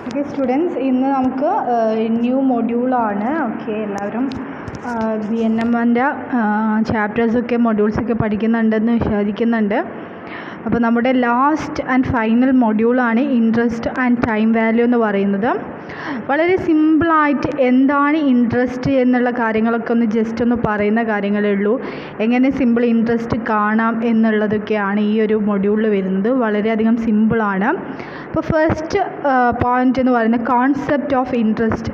Okay students, ഇന്ന് നമുക്ക് new മൊഡ്യൂളാണ്. Okay, എല്ലാവരും VNM-ൻ്റെ ചാപ്റ്റേഴ്സൊക്കെ മൊഡ്യൂൾസൊക്കെ പഠിക്കുന്നുണ്ടെന്ന് വിചാരിക്കുന്നുണ്ട്. അപ്പോൾ നമ്മുടെ ലാസ്റ്റ് ആൻഡ് ഫൈനൽ മൊഡ്യൂളാണ് ഇൻട്രസ്റ്റ് ആൻഡ് ടൈം വാല്യൂ എന്ന് പറയുന്നത്. വളരെ സിമ്പിളായിട്ട് എന്താണ് ഇൻട്രസ്റ്റ് എന്നുള്ള കാര്യങ്ങളൊക്കെ ജസ്റ്റ് ഒന്ന് പറയുന്ന കാര്യങ്ങളേ ഉള്ളൂ. എങ്ങനെ സിമ്പിൾ ഇൻട്രസ്റ്റ് കാണാം എന്നുള്ളതൊക്കെയാണ് ഈ ഒരു മൊഡ്യൂളിൽ വരുന്നത്. വളരെയധികം സിമ്പിളാണ്. അപ്പോൾ ഫസ്റ്റ് പോയിന്റ് എന്ന് പറയുന്നത് കോൺസെപ്റ്റ് ഓഫ് ഇൻട്രസ്റ്റ്.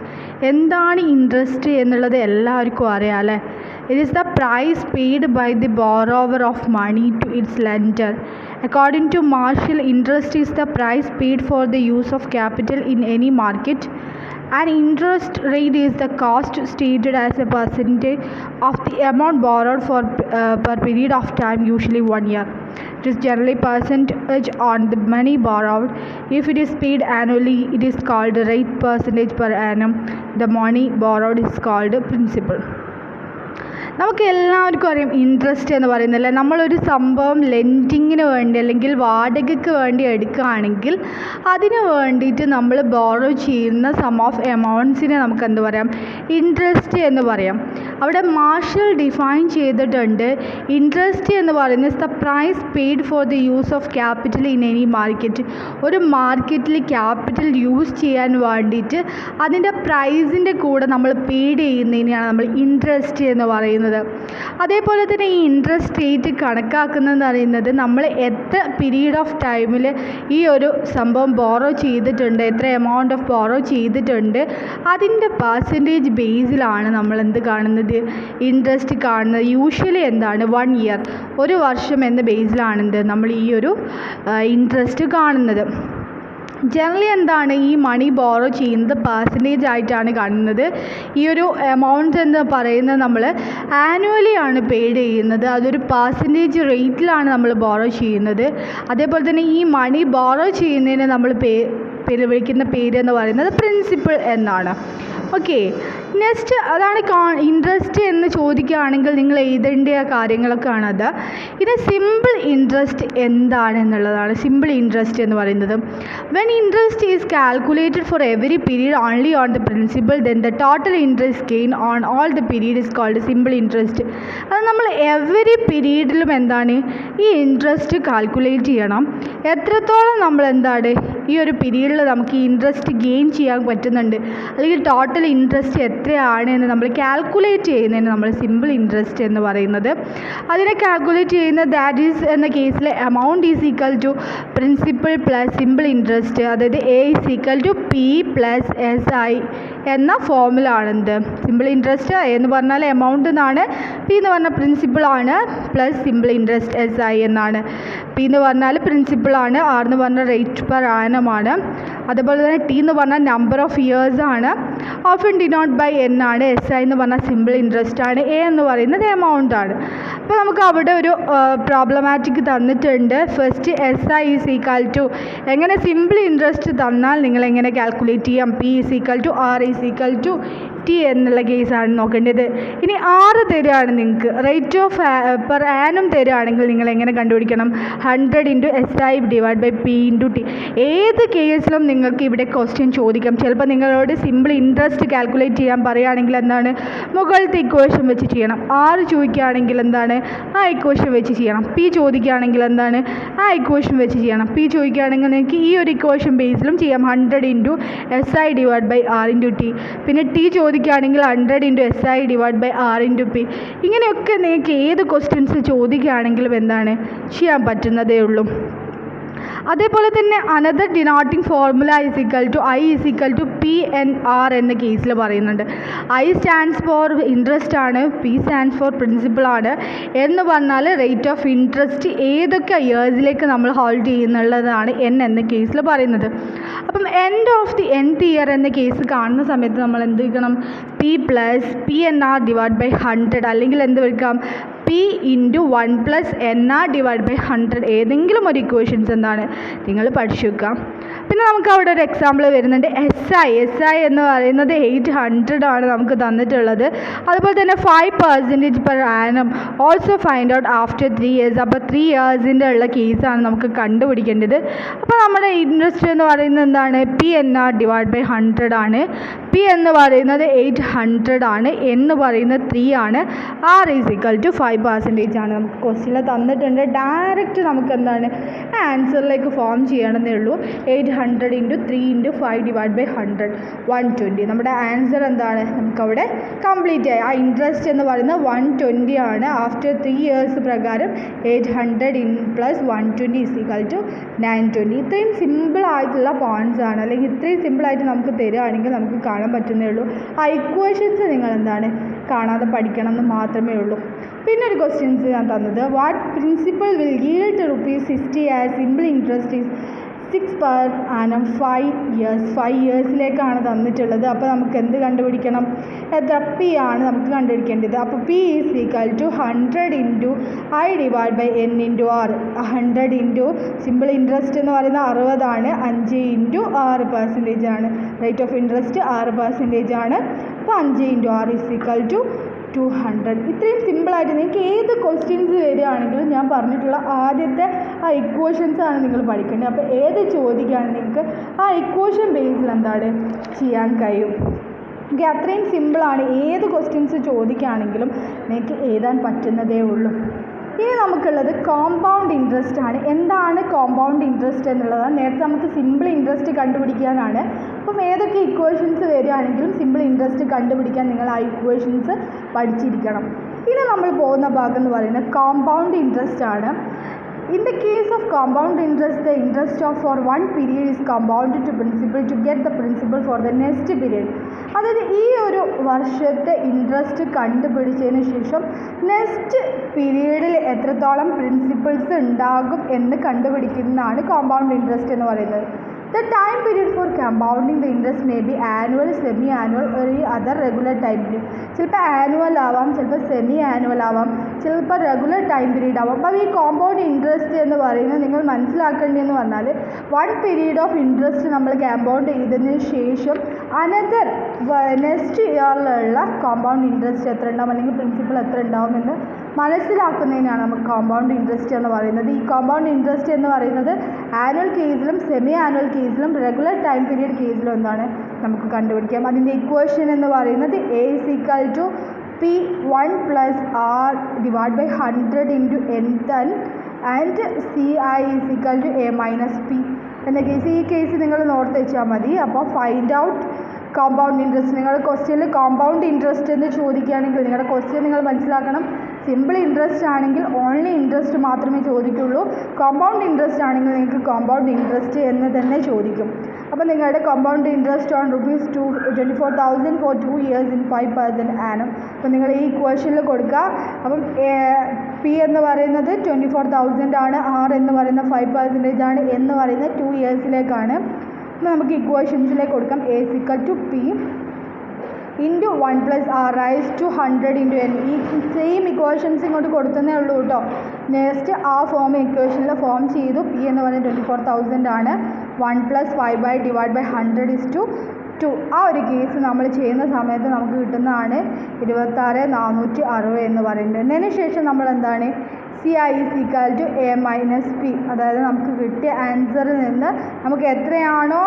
എന്താണ് ഇൻട്രസ്റ്റ് എന്നുള്ളത് എല്ലാവർക്കും അറിയാം അല്ലേ? It is the price paid by the borrower of money to its lender. According to Marshall, interest is the price paid for the use of capital in any market. An interest rate is the cost stated as a percentage of the amount borrowed for per period of time, usually 1 year. It is generally percentage on the money borrowed. If it is paid annually, it is called rate. Percentage per annum, the money borrowed is called principal. നമുക്ക് എല്ലാവർക്കും അറിയാം interest എന്ന് പറയുന്നില്ല. നമ്മളൊരു സംഭവം ലെൻഡിങ്ങിന് വേണ്ടി അല്ലെങ്കിൽ വാടകയ്ക്ക് വേണ്ടി എടുക്കുകയാണെങ്കിൽ അതിന് വേണ്ടിയിട്ട് നമ്മൾ ബോറോ ചെയ്യുന്ന സം ഓഫ് എമൗണ്ട്സിനെ നമുക്ക് എന്ത് പറയാം? ഇൻട്രസ്റ്റ് എന്ന് പറയാം. അവിടെ മാർഷൽ ഡിഫൈൻ ചെയ്തിട്ടുണ്ട്. ഇൻട്രസ്റ്റ് എന്ന് പറയുന്നത് the price paid for the use of capital in any market. ഒരു മാർക്കറ്റിൽ ക്യാപിറ്റൽ യൂസ് ചെയ്യാൻ വേണ്ടിയിട്ട് അതിൻ്റെ പ്രൈസിൻ്റെ കൂടെ നമ്മൾ പെയ്ഡ് ചെയ്യുന്നതിനെയാണ് നമ്മൾ ഇൻട്രസ്റ്റ് എന്ന് പറയുന്നത്. അതേപോലെ തന്നെ ഈ ഇൻട്രസ്റ്റ് റേറ്റ് കണക്കാക്കുന്നതെന്ന് പറയുന്നത് നമ്മൾ എത്ര പീരീഡ് ഓഫ് ടൈമിൽ ഈ ഒരു സംഭവം ബോറോ ചെയ്തിട്ടുണ്ട്, എത്ര എമൗണ്ട് ഓഫ് ബോറോ ചെയ്തിട്ടുണ്ട്, അതിൻ്റെ പെർസെൻറ്റേജ് ബേസിലാണ് നമ്മൾ എന്ത് കാണുന്നത്? ഇൻട്രസ്റ്റ് കാണുന്നത്. യൂഷ്വലി എന്താണ്? 1 ഇയർ, ഒരു വർഷം എന്ന ബേസിലാണെന്ത് നമ്മൾ ഈ ഒരു ഇൻട്രസ്റ്റ് കാണുന്നത്. ജനറലി എന്താണ് ഈ മണി ബോറോ ചെയ്യുന്നത് പെർസെൻറ്റേജ് ആയിട്ടാണ് കാണുന്നത്. ഈ ഒരു എമൗണ്ട് എന്ന് പറയുന്നത് നമ്മൾ ആനുവലി ആണ് പെയ്ഡ് ചെയ്യുന്നത്. അതൊരു പെർസെൻറ്റേജ് റേറ്റിലാണ് നമ്മൾ ബോറോ ചെയ്യുന്നത്. അതേപോലെ തന്നെ ഈ മണി ബോറോ ചെയ്യുന്നതിന് നമ്മൾ വിളിക്കുന്ന പേര് എന്ന് പറയുന്നത് പ്രിൻസിപ്പൽ എന്നാണ്. ഓക്കെ, നെക്സ്റ്റ് അതാണ് ഇൻട്രസ്റ്റ് എന്ന് ചോദിക്കുകയാണെങ്കിൽ നിങ്ങൾ എഴുതേണ്ട കാര്യങ്ങളൊക്കെ ആണത്. ഇത് സിമ്പിൾ ഇൻട്രസ്റ്റ് എന്താണെന്നുള്ളതാണ്. സിമ്പിൾ ഇൻട്രസ്റ്റ് എന്ന് പറയുന്നത് when interest is calculated for every period only on the principal then the total interest gain on all the period is called simple interest. അത് നമ്മൾ എവറി പീരീഡിലും എന്താണ് ഈ ഇൻട്രസ്റ്റ് കാൽക്കുലേറ്റ് ചെയ്യണം. എത്രത്തോളം നമ്മൾ എന്താണ് ഈ ഒരു പീരീഡിൽ നമുക്ക് ഈ ഇൻട്രസ്റ്റ് ഗെയിൻ ചെയ്യാൻ പറ്റുന്നുണ്ട്, അല്ലെങ്കിൽ ടോട്ടൽ ഇൻട്രസ്റ്റ് എത്രയാണ് എന്ന് നമ്മൾ കാൽക്കുലേറ്റ് ചെയ്യുന്നതിന് നമ്മൾ സിമ്പിൾ ഇൻട്രസ്റ്റ് എന്ന് പറയുന്നത്. അതിനെ കാൽക്കുലേറ്റ് ചെയ്യുന്നത് ദാറ്റ് ഈസ് എന്ന കേസിൽ amount is equal to principal plus simple interest, അതായത് A is equal to P plus S I എന്ന ഫോമിലാണെന്ത് സിമ്പിൾ ഇൻട്രസ്റ്റ്. എന്ന് പറഞ്ഞാൽ എമൗണ്ട് എന്നാണ്, പി എന്ന് പറഞ്ഞാൽ പ്രിൻസിപ്പിൾ ആണ്, plus simple interest S I എന്നാണ്. പി എന്ന് പറഞ്ഞാൽ പ്രിൻസിപ്പിൾ ആണ്, ആർ എന്ന് പറഞ്ഞാൽ റേറ്റ് പെർ ആനം ആണ്, അതുപോലെ തന്നെ ടി എന്ന് പറഞ്ഞാൽ നമ്പർ ഓഫ് ഇയേഴ്സ് ആണ്, ഓഫൻ ഡിനോട്ട് ബൈ എൻ ആണ്, എസ് ഐ എന്ന് പറഞ്ഞാൽ സിമ്പിൾ ഇൻട്രസ്റ്റ് ആണ്, എ എന്ന് പറയുന്നത് എമൗണ്ട് ആണ്. അപ്പോൾ നമുക്ക് അവിടെ ഒരു പ്രോബ്ലമാറ്റിക് തന്നിട്ടുണ്ട്. First S I is equal to, എങ്ങനെ സിമ്പിൾ ഇൻട്രസ്റ്റ് തന്നാൽ നിങ്ങൾ എങ്ങനെ കാൽക്കുലേറ്റ് ചെയ്യാം? P is equal to R is equal to T എന്നുള്ള കേസാണ് നോക്കേണ്ടത്. ഇനി ആറ് തരുവാണ് നിങ്ങൾക്ക്, റേറ്റ് ഓഫ് പെർ ആനം തരുവാണെങ്കിൽ നിങ്ങൾ എങ്ങനെ കണ്ടുപിടിക്കണം? 100 into S I divide by P into T. ഏത് കേസിലും നിങ്ങൾക്ക് ഇവിടെ ക്വസ്റ്റ്യൻ ചോദിക്കാം. ചിലപ്പോൾ നിങ്ങളോട് സിമ്പിൾ ഇൻട്രസ്റ്റ് കാൽക്കുലേറ്റ് ചെയ്യാൻ പറയുകയാണെങ്കിൽ എന്താണ് മുകളിലത്തെ ഇക്വേഷൻ വെച്ച് ചെയ്യണം. ആറ് ചോദിക്കുകയാണെങ്കിൽ എന്താണ് ആ ഇക്വേഷൻ വെച്ച് ചെയ്യണം. പി ചോദിക്കുകയാണെങ്കിൽ എന്താണ് ആ ഇക്വേഷൻ വെച്ച് ചെയ്യണം. പി ചോദിക്കുകയാണെങ്കിൽ നിങ്ങൾക്ക് ഈ ഒരു ഇക്വേഷൻ ബേസിലും ചെയ്യാം, 100 into S I divide by R into T. പിന്നെ ടി ചോദിക്കുകയാണെങ്കിൽ 100 into S I divide by R into P. ഇങ്ങനെയൊക്കെ നിങ്ങൾക്ക് ഏത് ക്വസ്റ്റ്യൻസ് ചോദിക്കുകയാണെങ്കിലും എന്താണ് ചെയ്യാൻ പറ്റുന്നതേ ഉള്ളൂ. അതേപോലെ തന്നെ another denoting formula is equal to I is equal to P N R എന്ന കേസിൽ പറയുന്നുണ്ട്. ഐ സ്റ്റാൻഡ്സ് ഫോർ ഇൻട്രസ്റ്റ് ആണ്, പി സ്റ്റാൻഡ്സ് ഫോർ പ്രിൻസിപ്പിൾ ആണ്. എന്ന് പറഞ്ഞാൽ റേറ്റ് ഓഫ് ഇൻട്രസ്റ്റ് ഏതൊക്കെ ഇയേഴ്സിലേക്ക് നമ്മൾ ഹോൾഡ് ചെയ്യുന്നുള്ളതാണ് എൻ എന്ന കേസിൽ പറയുന്നത്. അപ്പം end of the nth year എന്ന കേസ് കാണുന്ന സമയത്ത് നമ്മൾ എന്ത് വയ്ക്കണം? P plus P N R divide by 100, അല്ലെങ്കിൽ എന്ത് വയ്ക്കാം? P into 1 plus N R divide by 100. ഏതെങ്കിലും ഒരു ഇക്വേഷൻസ് എന്താണ് നിങ്ങൾ പഠിച്ചു വെക്കാം. പിന്നെ നമുക്ക് അവിടെ ഒരു എക്സാമ്പിൾ വരുന്നുണ്ട് എസ് ഐ എന്ന് പറയുന്നത് 800 ആണ് നമുക്ക് തന്നിട്ടുള്ളത്. അതുപോലെ തന്നെ 5% per annum also find out after 3 years. അപ്പോൾ 3 ഇയേഴ്സിൻ്റെ ഉള്ള കേസാണ് നമുക്ക് കണ്ടുപിടിക്കേണ്ടത്. അപ്പോൾ നമ്മുടെ ഇൻട്രസ്റ്റ് എന്ന് പറയുന്നത് എന്താണ്? PNR ഡിവൈഡ് ബൈ 100 ആണ്. പി എന്ന് പറയുന്നത് 800 ആണ്, എന്ന് പറയുന്നത് 3 ആണ്, R ഈസ് ഈക്വൽ ടു 5% ആണ്. നമുക്ക് ക്വസ്റ്റ്യനിൽ തന്നിട്ടുണ്ട്. ഡയറക്റ്റ് നമുക്ക് എന്താണ് ആൻസറിലേക്ക് ഫോം ചെയ്യണമെന്നേ ഉള്ളൂ. 800 × 3 × 5 ഡിവൈഡ് ബൈ 100 120. നമ്മുടെ ആൻസർ എന്താണ്? നമുക്കവിടെ കംപ്ലീറ്റ് ആയി. ആ ഇൻട്രസ്റ്റ് എന്ന് പറയുന്നത് 120 ആണ്. ആഫ്റ്റർ 3 years പ്രകാരം 800 + 120 ഈസ് ഈക്വൽ ടു 920. ഇത്രയും സിമ്പിളായിട്ടുള്ള പോയിൻറ്റ്സ് ആണ്, അല്ലെങ്കിൽ ഇത്രയും സിമ്പിളായിട്ട് നമുക്ക് തരികയാണെങ്കിൽ നമുക്ക് കാണാൻ പറ്റുന്നേ ഉള്ളൂ. ആ ഇക്വേഷൻസ് നിങ്ങൾ എന്താണ് കാണാതെ പഠിക്കണം എന്ന് മാത്രമേ ഉള്ളൂ. പിന്നെ ഒരു ക്വസ്റ്റ്യൻസ് ഞാൻ തന്നത്, what principal will yield ₹60 as simple interest is 6 per annum 5 years. 5 ഇയേഴ്സിലേക്കാണ് തന്നിട്ടുള്ളത്. അപ്പോൾ നമുക്ക് എന്ത് കണ്ടുപിടിക്കണം? എത്ര? പി ആണ് നമുക്ക് കണ്ടുപിടിക്കേണ്ടത്. അപ്പോൾ P is equal to 100 × I divide by N × R. 100 simple interest എന്ന് പറയുന്നത് 60 ആണ്. 5 × 6% ആണ്. റേറ്റ് ഓഫ് ഇൻട്രസ്റ്റ് 6% ആണ്. അപ്പോൾ 5 × R ഈസ് ഈക്വൽ ടു 200. ഇത്രയും സിമ്പിളായിട്ട് നിങ്ങൾക്ക് ഏത് ക്വസ്റ്റ്യൻസ് വരികയാണെങ്കിലും ഞാൻ പറഞ്ഞിട്ടുള്ള ആദ്യത്തെ ആ ഇക്വേഷൻസ് ആണ് നിങ്ങൾ പഠിക്കേണ്ടത്. അപ്പോൾ ഏത് ചോദിക്കുകയാണെങ്കിൽ നിങ്ങൾക്ക് ആ ഇക്വേഷൻ ബേസിൽ എന്താണ് ചെയ്യാൻ കഴിയും. ഓക്കെ, അത്രയും സിമ്പിളാണ്. ഏത് ക്വസ്റ്റ്യൻസ് ചോദിക്കുകയാണെങ്കിലും നിങ്ങൾക്ക് എഴുതാൻ പറ്റുന്നതേ ഉള്ളൂ. ഇനി നമുക്കുള്ളത് കോമ്പൗണ്ട് ഇൻട്രസ്റ്റ് ആണ്. എന്താണ് കോമ്പൗണ്ട് ഇൻട്രസ്റ്റ് എന്നുള്ളത്? നേരത്തെ നമുക്ക് സിമ്പിൾ ഇൻട്രസ്റ്റ് കണ്ടുപിടിക്കാനാണ്. അപ്പം ഏതൊക്കെ ഇക്വേഷൻസ് വരികയാണെങ്കിലും സിമ്പിൾ ഇൻട്രസ്റ്റ് കണ്ടുപിടിക്കാൻ നിങ്ങൾ ആ ഇക്വേഷൻസ് പഠിച്ചിരിക്കണം. ഇനി നമ്മൾ പോകുന്ന ഭാഗം എന്ന് പറയുന്നത് കോമ്പൗണ്ട് ഇൻട്രസ്റ്റ് ആണ്. In the case of compound interest, the interest for one period is compounded to principal to get the principal for the next period. അതായത് ഈ ഒരു വർഷത്തെ ഇൻട്രസ്റ്റ് കണ്ടുപിടിച്ചതിന് ശേഷം നെക്സ്റ്റ് പീരീഡിൽ എത്രത്തോളം പ്രിൻസിപ്പിൾസ് ഉണ്ടാകും എന്ന് കണ്ടുപിടിക്കുന്നതാണ് കോമ്പൗണ്ട് ഇൻട്രസ്റ്റ് എന്ന് പറയുന്നത്. The time period for compounding the interest may be annual, semi-annual or other regular time period. ചിലപ്പോൾ ആനുവൽ ആവാം, ചിലപ്പോൾ സെമി ആനുവൽ ആവാം, ചിലപ്പോൾ റെഗുലർ ടൈം പീരീഡ് ആവാം. അപ്പോൾ ഈ കോമ്പൗണ്ട് ഇൻട്രസ്റ്റ് എന്ന് പറയുന്നത് നിങ്ങൾ മനസ്സിലാക്കേണ്ടതെന്ന് പറഞ്ഞാൽ 1 പീരീഡ് ഓഫ് ഇൻട്രസ്റ്റ് നമ്മൾ കോമ്പൗണ്ട് ചെയ്തതിന് ശേഷം അനദർ നെക്സ്റ്റ് ഇയറിലുള്ള കോമ്പൗണ്ട് ഇൻട്രസ്റ്റ് എത്ര ഉണ്ടാവും, അല്ലെങ്കിൽ പ്രിൻസിപ്പൽ എത്ര ഉണ്ടാവും എന്ന് മനസ്സിലാക്കുന്നതിനാണ് നമുക്ക് കോമ്പൗണ്ട് ഇൻട്രസ്റ്റ് എന്ന് പറയുന്നത്. ഈ കോമ്പൗണ്ട് ഇൻട്രസ്റ്റ് എന്ന് പറയുന്നത് ആനുവൽ കേസിലും സെമി ആനുവൽ കേസിലും റെഗുലർ ടൈം പീരീഡ് കേസിലും എന്താണ് നമുക്ക് കണ്ടുപിടിക്കാം. അതിൻ്റെ ഇക്വേഷൻ എന്ന് പറയുന്നത് A is equal to P1 + R divide by 100 × N10 and CI is equal to A - P എന്ന കേസ്. ഈ കേസ് നിങ്ങൾ നോർത്ത് വെച്ചാൽ മതി. അപ്പോൾ ഫൈൻഡ് ഔട്ട് കോമ്പൗണ്ട് ഇൻട്രസ്റ്റ്. നിങ്ങളുടെ ക്വസ്റ്റ്യനിൽ കോമ്പൗണ്ട് ഇൻട്രസ്റ്റ് എന്ന് ചോദിക്കുകയാണെങ്കിൽ നിങ്ങളുടെ ക്വസ്റ്റ്യൻ നിങ്ങൾ മനസ്സിലാക്കണം. സിമ്പിൾ ഇൻട്രസ്റ്റ് ആണെങ്കിൽ ഓൺലി ഇൻട്രസ്റ്റ് മാത്രമേ ചോദിക്കുള്ളൂ. കോമ്പൗണ്ട് ഇൻട്രസ്റ്റ് ആണെങ്കിൽ നിങ്ങൾക്ക് കോമ്പൗണ്ട് ഇൻട്രസ്റ്റ് എന്ന് തന്നെ ചോദിക്കും. അപ്പോൾ നിങ്ങളുടെ compound interest on ₹24,000 for 2 years in 5% annum. അപ്പോൾ നിങ്ങൾ ഈ ഇക്വേഷനിൽ കൊടുക്കുക. അപ്പം പി എന്ന് പറയുന്നത് 24,000 ആണ്, R എന്ന് പറയുന്നത് 5% ആണ്, എന്ന് പറയുന്നത് 2 ഇയേഴ്സിലേക്കാണ്. അപ്പോൾ നമുക്ക് ഇക്വേഷൻസിലേക്ക് കൊടുക്കാം. A is equal to P × 1 + R raised to 100 × N. ഈ സെയിം ഇക്വേഷൻസ് ഇങ്ങോട്ട് കൊടുത്തതേ ഉള്ളൂ കേട്ടോ. നെക്സ്റ്റ് ആ ഫോം ഇക്വേഷനിൽ ഫോം ചെയ്തു. P എന്ന് പറയുന്നത് 24,000 ആണ്. 1 + 5 ഡിവൈഡ് ബൈ 100 is to 2. ആ ഒരു കേസ് നമ്മൾ ചെയ്യുന്ന സമയത്ത് നമുക്ക് കിട്ടുന്നതാണ് 26,460 എന്ന് പറയുന്നത്. അതിന് ശേഷം നമ്മൾ എന്താണ് CI is equal to A - P. അതായത് നമുക്ക് കിട്ടിയ ആൻസറിൽ നിന്ന് നമുക്ക് എത്രയാണോ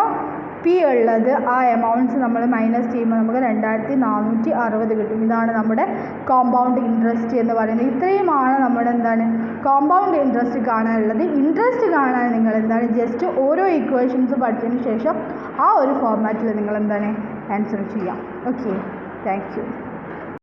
പി ഉള്ളത് ആ എമൗണ്ട്സ് നമ്മൾ മൈനസ് ചെയ്യുമ്പോൾ നമുക്ക് 2,460 കിട്ടും. ഇതാണ് നമ്മുടെ കോമ്പൗണ്ട് ഇൻട്രസ്റ്റ് എന്ന് പറയുന്നത്. ഇത്രയുമാണ് നമ്മുടെ എന്താണ് കോമ്പൗണ്ട് ഇൻട്രസ്റ്റ് കാണാനുള്ളത്. ഇൻട്രസ്റ്റ് കാണാൻ നിങ്ങൾ എന്താണ് ജസ്റ്റ് ഓരോ ഇക്വേഷൻസ് പഠിച്ചതിന് ശേഷം ആ ഒരു ഫോർമാറ്റിൽ നിങ്ങൾ എന്താണ് ആൻസർ ചെയ്യാം. Okay, thank you.